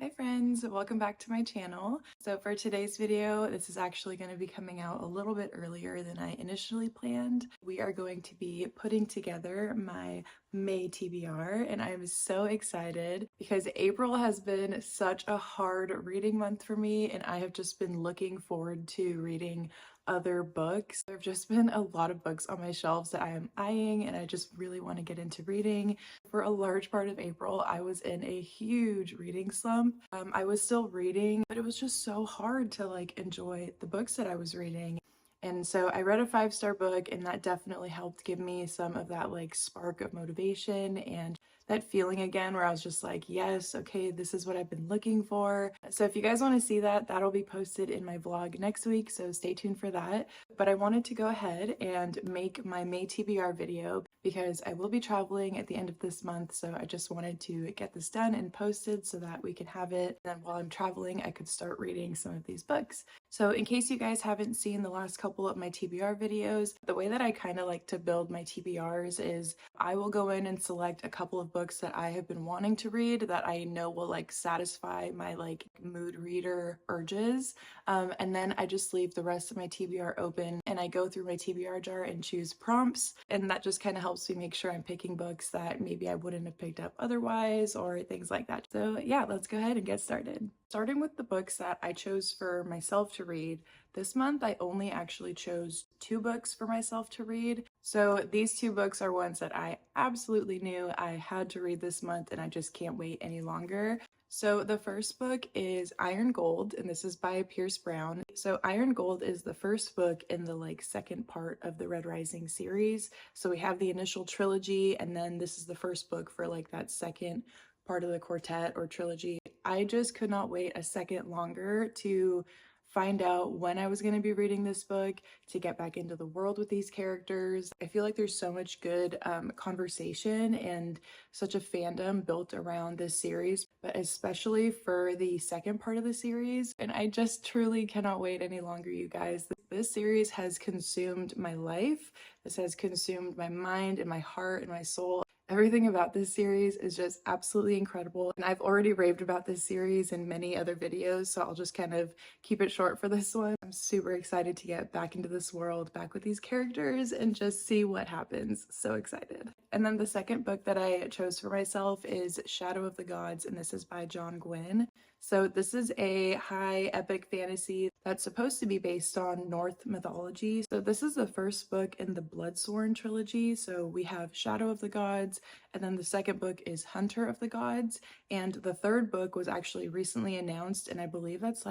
Hi friends, welcome back to my channel. So for today's video, this is actually going to be coming out a little bit earlier than I initially planned. We are going to be putting together my May TBR and I'm so excited because April has been such a hard reading month for me and I have just been looking forward to reading other books. There have just been a lot of books on my shelves that I am eyeing and I just really want to get into reading. For a large part of April, I was in a huge reading slump. I was still reading, but it was just so hard to enjoy the books that I was reading. And so I read a 5-star book and that definitely helped give me some of that spark of motivation and that feeling again where I was just like, yes, okay, this is what I've been looking for. So if you guys want to see that, that'll be posted in my vlog next week, so stay tuned for that. But I wanted to go ahead and make my May TBR video because I will be traveling at the end of this month, so I just wanted to get this done and posted so that we can have it. And then while I'm traveling, I could start reading some of these books. So in case you guys haven't seen the last couple of my TBR videos, the way that I kind of like to build my TBRs is I will go in and select a couple of books that I have been wanting to read that I know will satisfy my mood reader urges. And then I just leave the rest of my TBR open and I go through my TBR jar and choose prompts. And that just kind of helps me make sure I'm picking books that maybe I wouldn't have picked up otherwise or things like that. So yeah, let's go ahead and get started. Starting with the books that I chose for myself to read, this month I only actually chose 2 books for myself to read. So these 2 books are ones that I absolutely knew I had to read this month and I just can't wait any longer. So the first book is Iron Gold, and this is by Pierce Brown. So Iron Gold is the first book in the second part of the Red Rising series. So we have the initial trilogy, and then this is the first book for that second part of the quartet or trilogy. I just could not wait a second longer to find out when I was going to be reading this book, to get back into the world with these characters. I feel like there's so much good conversation and such a fandom built around this series, but especially for the second part of the series. And I just truly cannot wait any longer, you guys. This series has consumed my life. This has consumed my mind and my heart and my soul. Everything about this series is just absolutely incredible, and I've already raved about this series in many other videos, so I'll just kind of keep it short for this one. I'm super excited to get back into this world, back with these characters, and just see what happens. So excited. And then the second book that I chose for myself is Shadow of the Gods, and this is by John Gwynne. So this is a high epic fantasy that's supposed to be based on Norse mythology. So this is the first book in the Bloodsworn trilogy. So we have Shadow of the Gods, and then the second book is Hunter of the Gods, and the third book was actually recently announced, and I believe that's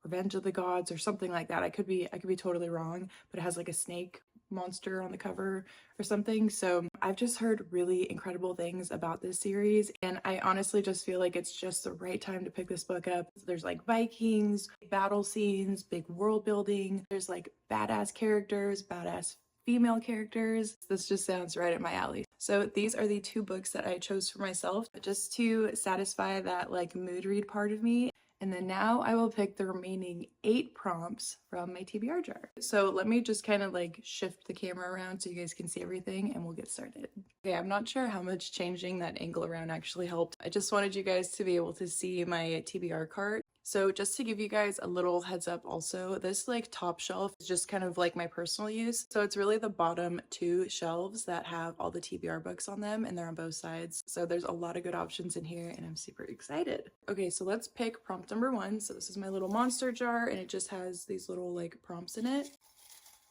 Revenge of the Gods or something like that. I could be totally wrong, but it has a snake monster on the cover or something. So I've just heard really incredible things about this series, and I honestly just feel like it's just the right time to pick this book up. There's Vikings, battle scenes, big world building, there's badass characters, badass female characters. This just sounds right at my alley. So these are the 2 books that I chose for myself just to satisfy that mood read part of me. And then now I will pick the remaining 8 prompts from my TBR jar. So let me just kind of shift the camera around so you guys can see everything and we'll get started. Okay, I'm not sure how much changing that angle around actually helped. I just wanted you guys to be able to see my TBR cart. So just to give you guys a little heads up also, this top shelf is just kind of my personal use. So it's really the bottom 2 shelves that have all the TBR books on them, and they're on both sides. So there's a lot of good options in here and I'm super excited. Okay, so let's pick prompt number 1. So this is my little monster jar and it just has these little prompts in it.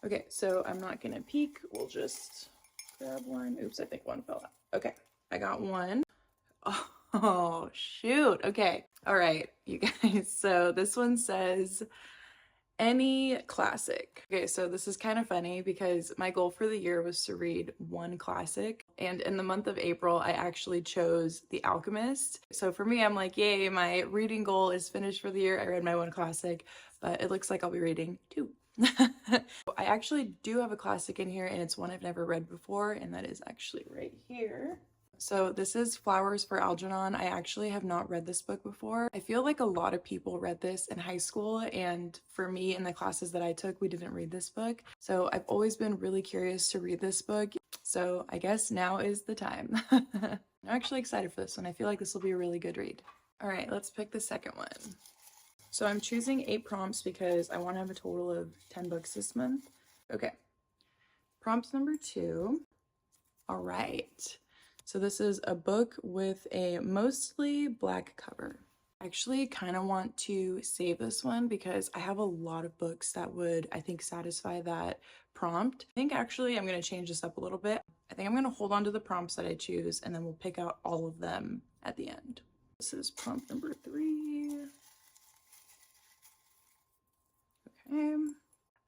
Okay, so I'm not gonna peek. We'll just grab one. Oops, I think one fell out. Okay, I got one. Oh, shoot. Okay. All right, you guys. So this one says, any classic. Okay, so this is kind of funny because my goal for the year was to read 1 classic. And in the month of April, I actually chose The Alchemist. So for me, I'm like, yay, my reading goal is finished for the year. I read my 1 classic, but it looks like I'll be reading 2. I actually do have a classic in here and it's one I've never read before, and that is actually right here. So this is Flowers for Algernon. I actually have not read this book before. I feel like a lot of people read this in high school, and for me in the classes that I took, we didn't read this book. So I've always been really curious to read this book. So I guess now is the time. I'm actually excited for this one. I feel like this will be a really good read. All right, let's pick the second one. So I'm choosing 8 prompts because I want to have a total of 10 books this month. Okay, prompt number 2. All right, so this is a book with a mostly black cover. I actually kind of want to save this one because I have a lot of books that would, I think, satisfy that prompt. I think actually I'm going to change this up a little bit. I think I'm going to hold on to the prompts that I choose and then we'll pick out all of them at the end. This is prompt number 3. Okay.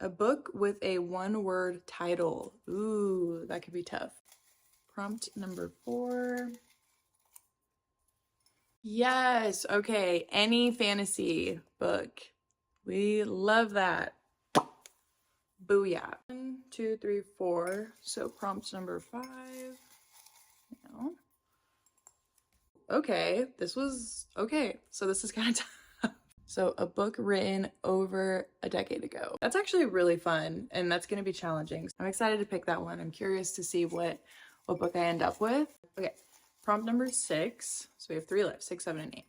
A book with a one-word title. Ooh, that could be tough. Prompt number 4. Yes, okay, any fantasy book. We love that. Booyah. 1, 2, 3, 4. So prompt number 5. No. Okay, this was okay. So this is kind of tough. So a book written over a decade ago. That's actually really fun, and that's going to be challenging. I'm excited to pick that one. I'm curious to see what book I end up with. Okay, prompt number 6. So we have 3 left, 6, 7, and 8.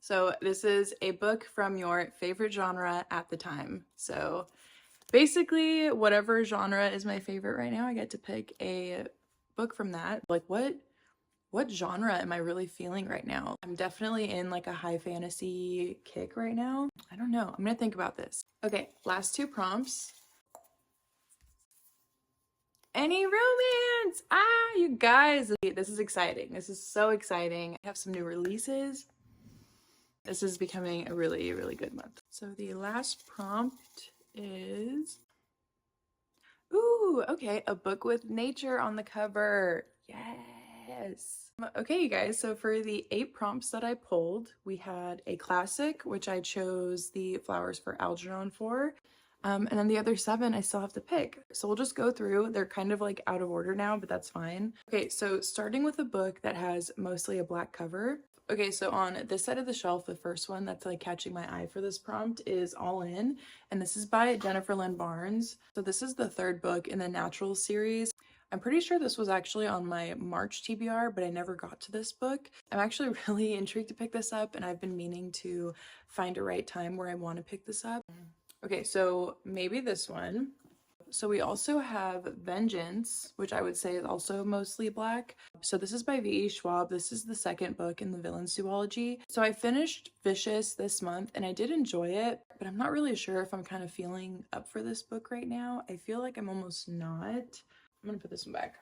So this is a book from your favorite genre at the time. So basically, whatever genre is my favorite right now, I get to pick a book from that. Like what genre am I really feeling right now? I'm definitely in like a high fantasy kick right now. I don't know. I'm gonna think about this. Okay, last 2 prompts. Any romance? Ah, you guys, this is exciting. This is so exciting. I have some new releases. This is becoming a really, really good month. So the last prompt is, ooh, okay, a book with nature on the cover. Yes. Okay, you guys, so for the 8 prompts that I pulled, we had a classic, which I chose the Flowers for Algernon for. And then the other 7 I still have to pick. So we'll just go through. They're kind of like out of order now, but that's fine. Okay, so starting with a book that has mostly a black cover. Okay, so on this side of the shelf, the first one that's like catching my eye for this prompt is All In, and this is by Jennifer Lynn Barnes. So this is the 3rd book in the Natural series. I'm pretty sure this was actually on my March TBR, but I never got to this book. I'm actually really intrigued to pick this up, and I've been meaning to find a right time where I want to pick this up. Okay, so maybe this one. So we also have Vengeance, which I would say is also mostly black. So this is by V.E. Schwab. This is the 2nd book in the Villains duology. So I finished Vicious this month and I did enjoy it, but I'm not really sure if I'm kind of feeling up for this book right now. I feel like I'm almost not. I'm gonna put this one back.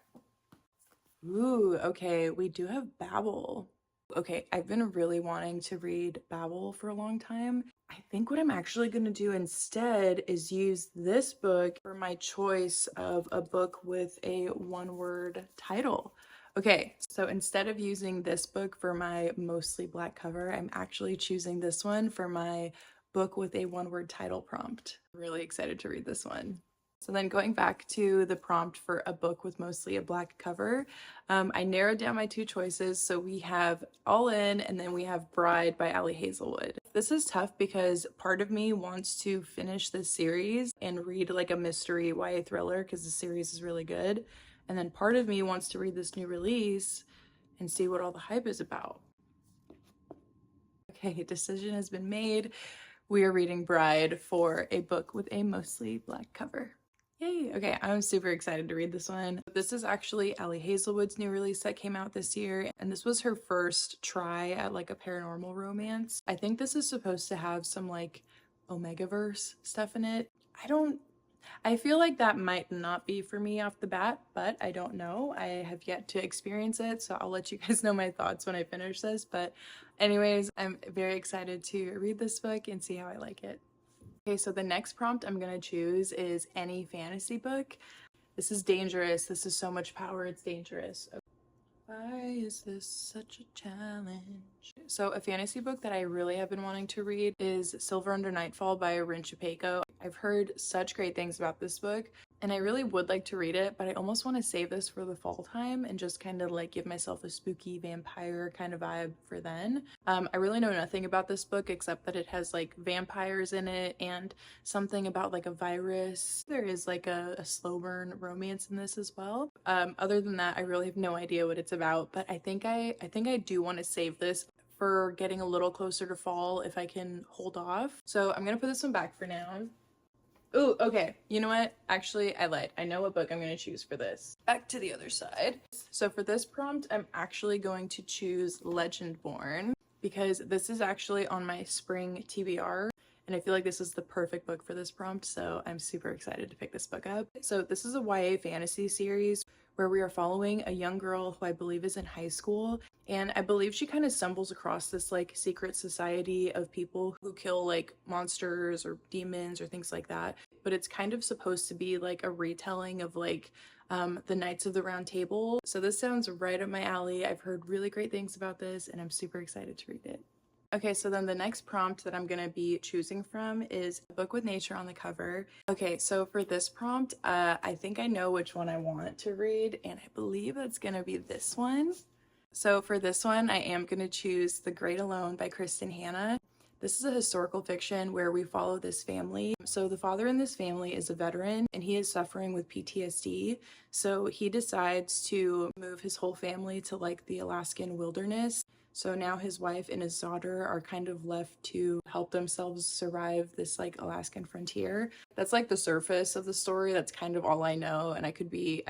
Ooh, okay, we do have Babel. Okay, I've been really wanting to read Babel for a long time. I think what I'm actually going to do instead is use this book for my choice of a book with a one-word title. Okay, so instead of using this book for my mostly black cover, I'm actually choosing this one for my book with a one-word title prompt. I'm really excited to read this one. So then going back to the prompt for a book with mostly a black cover, I narrowed down my 2 choices. So we have All In and then we have Bride by Ali Hazelwood. This is tough because part of me wants to finish this series and read like a mystery YA thriller because the series is really good. And then part of me wants to read this new release and see what all the hype is about. Okay, decision has been made. We are reading Bride for a book with a mostly black cover. Yay! Okay, I'm super excited to read this one. This is actually Ali Hazelwood's new release that came out this year, and this was her first try at like a paranormal romance. I think this is supposed to have some like Omegaverse stuff in it. I feel like that might not be for me off the bat, but I don't know. I have yet to experience it, so I'll let you guys know my thoughts when I finish this. But anyways, I'm very excited to read this book and see how I like it. Okay, so the next prompt I'm gonna choose is any fantasy book. This is dangerous. This is so much power, it's dangerous. Okay. Why is this such a challenge? So a fantasy book that I really have been wanting to read is Silver Under Nightfall by Rin Chupeco. I've heard such great things about this book and I really would like to read it, but I almost want to save this for the fall time and just kind of like give myself a spooky vampire kind of vibe for then. I really know nothing about this book except that it has like vampires in it and something about like a virus. There is like a slow burn romance in this as well. Other than that, I really have no idea what it's about, but I think I do want to save this for getting a little closer to fall if I can hold off. So I'm gonna put this one back for now. Ooh, okay. You know what? Actually, I lied. I know what book I'm going to choose for this. Back to the other side. So for this prompt, I'm actually going to choose Legendborn because this is actually on my spring TBR. And I feel like this is the perfect book for this prompt, so I'm super excited to pick this book up. So this is a YA fantasy series where we are following a young girl who I believe is in high school, and I believe she kind of stumbles across this like secret society of people who kill like monsters or demons or things like that. But it's kind of supposed to be like a retelling of like the Knights of the Round Table. So this sounds right up my alley. I've heard really great things about this and I'm super excited to read it. Okay, so then the next prompt that I'm going to be choosing from is a book with nature on the cover. Okay, so for this prompt, I think I know which one I want to read, and I believe it's going to be this one. So for this one, I am going to choose The Great Alone by Kristen Hanna. This is a historical fiction where we follow this family. So the father in this family is a veteran and he is suffering with PTSD. So he decides to move his whole family to like the Alaskan wilderness. So now his wife and his daughter are kind of left to help themselves survive this like Alaskan frontier. That's like the surface of the story. That's kind of all I know, and I could be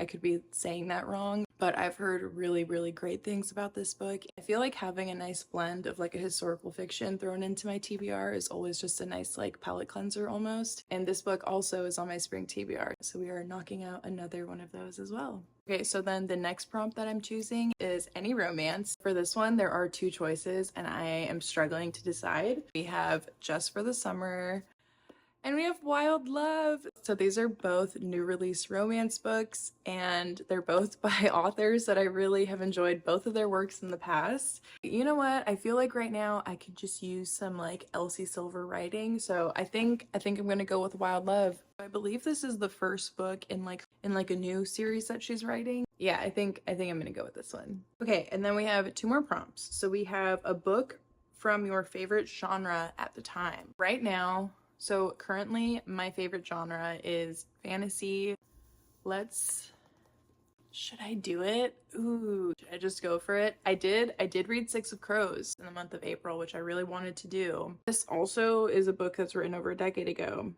saying that wrong, but I've heard really, really great things about this book. I feel like having a nice blend of like a historical fiction thrown into my TBR is always just a nice like palate cleanser almost. And this book also is on my spring TBR, so we are knocking out another one of those as well. Okay, so then the next prompt that I'm choosing is any romance. For this one, there are two choices and I am struggling to decide. We have Just for the Summer and we have Wild Love. So these are both new release romance books and they're both by authors that I really have enjoyed both of their works in the past. You know what? I feel like right now I could just use some like Elsie Silver writing. So I think I'm gonna go with Wild Love. I believe this is the first book in like a new series that she's writing. Yeah, I think I'm gonna go with this one. Okay, and then we have two more prompts. So we have a book from your favorite genre at the time. Right now, so currently my favorite genre is fantasy. Should I do it? Ooh, should I just go for it? I did read Six of Crows in the month of April, which I really wanted to do. This also is a book that's written over a decade ago.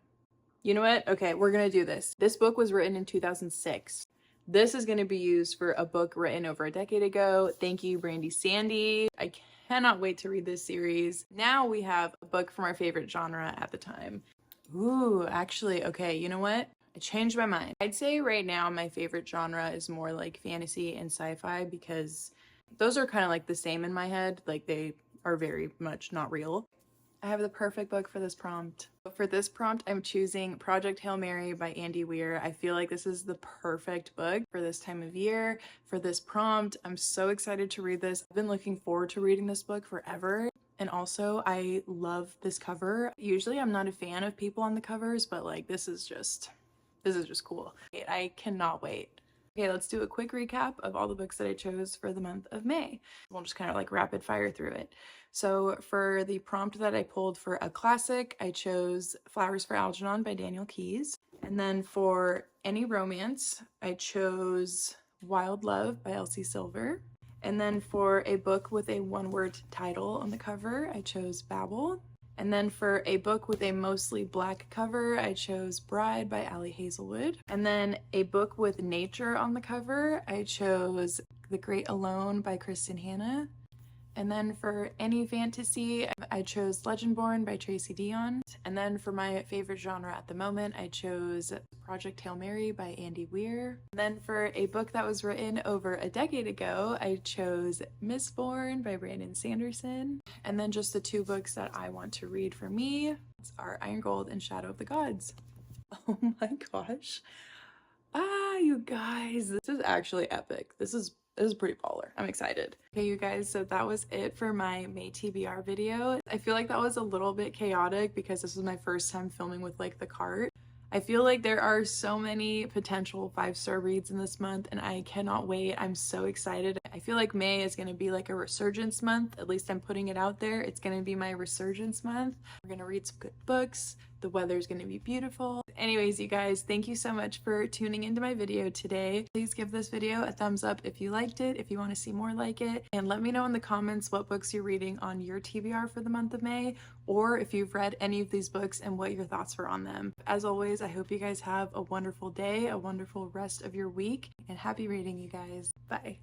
You know what? Okay, we're gonna do this. This book was written in 2006. This is gonna be used for a book written over a decade ago. Thank you, Brandy Sandy. I cannot wait to read this series. Now we have a book from our favorite genre at the time. Ooh, actually, okay, you know what? I changed my mind. I'd say right now my favorite genre is more like fantasy and sci-fi because those are kind of like the same in my head. Like they are very much not real. I have the perfect book for this prompt. For this prompt, I'm choosing Project Hail Mary by Andy Weir. I feel like this is the perfect book for this time of year, for this prompt. I'm so excited to read this. I've been looking forward to reading this book forever. And also, I love this cover. Usually I'm not a fan of people on the covers, but like this is just cool. I cannot wait. Okay, let's do a quick recap of all the books that I chose for the month of May. We'll just kind of like rapid fire through it. So for the prompt that I pulled for a classic, I chose Flowers for Algernon by Daniel Keyes. And then for any romance, I chose Wild Love by Elsie Silver. And then for a book with a one-word title on the cover, I chose Babel. And then for a book with a mostly black cover, I chose Bride by Ali Hazelwood. And then a book with nature on the cover, I chose The Great Alone by Kristen Hanna. And then for any fantasy, I chose Legendborn by Tracy Dion. And then for my favorite genre at the moment, I chose Project Hail Mary by Andy Weir. And then for a book that was written over a decade ago, I chose Mistborn by Brandon Sanderson. And then just the two books that I want to read for me are Iron Gold and Shadow of the Gods. Oh my gosh. You guys, this is actually epic. This is pretty baller. I'm excited. Okay, you guys, so that was it for my May TBR video. I feel like that was a little bit chaotic because this was my first time filming with like the cart. I feel like there are so many potential 5-star reads in this month and I cannot wait. I'm so excited. I feel like May is going to be like a resurgence month. At least I'm putting it out there. It's going to be my resurgence month. We're going to read some good books, The weather's gonna be beautiful. Anyways, you guys, thank you so much for tuning into my video today. Please give this video a thumbs up if you liked it, if you want to see more like it, and let me know in the comments what books you're reading on your TBR for the month of May, or if you've read any of these books and what your thoughts were on them. As always, I hope you guys have a wonderful day, a wonderful rest of your week, and happy reading, you guys. Bye.